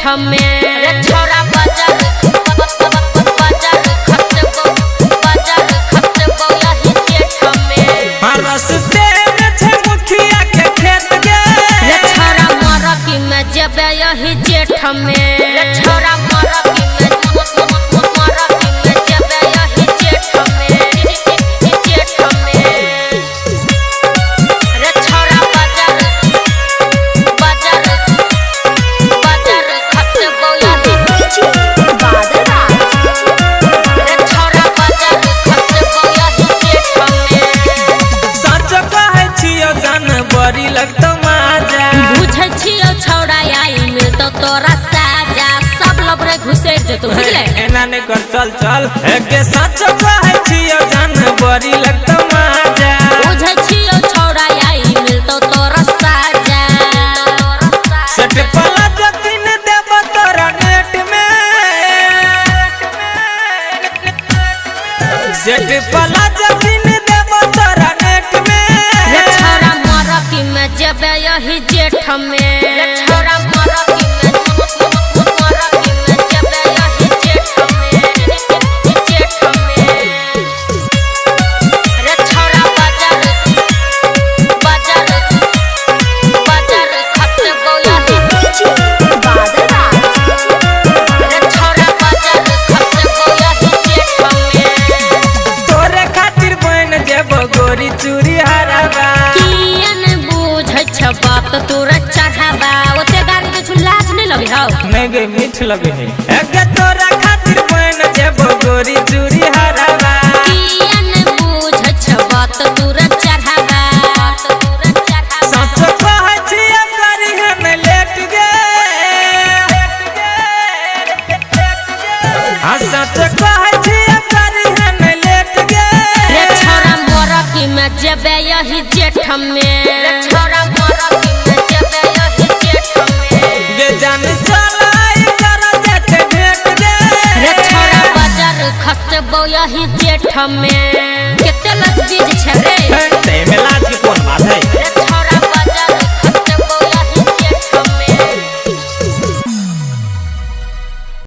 में रे छोरा बाजार खसबो यही जेठ में रस्ते में छे मुखिया के खेत गे रे छोरा मरकी में जेबे यही जेठ में रे छोरा मरकी में जेबे यही जेठ में रे छोरा बाजार खसबो यही रे छोरा बाजार खसबो यही जेठ में सच कहै छियो जान बड़ी लगतो माजा बुझै छियो छौड़ा आई मिलतो तोरा साजा सब लबरे घुसे जतो बुझले एना ने कर चल चल के सच कहै छियो जान बड़ी लगतो माजा बुझै छियो छौड़ा आई मिलतो तोरा साजा सेट पला जतिन देब तोरा नेट में सेट पला जतिन देब तोरा नेट में रे छौड़ा मरकी में जेबे यही जेठ में रे छौड़ा मरकी में जेबे यही जेठ में रे छौड़ा बाजार खसबो यही रे छौड़ा बाजार खसबो यही जेठ में तोरे खातिर बन जेब गोरी चूड़ी हराबा कियन बुझै छ बात तोरा चढ़ावा ओते गाड़ी के लाज नहीं लगे हौ नहीं गे मीठ लगे है एगे तोरा खातिर बन जेब गोरी चूड़ी हराबा कियन बुझै छ बात तोरा चढ़ावा सच कहै छियै करी हम लेट गे सच कहै छियै करी हम लेट गे रे छोरा मरकी में जेबे यही जेठ में रे छोरा मरकी में जेबे यही जेठ में गे जान चलाई कर देते भेट गे रे छोरा बाजार खसबो यही जेठ में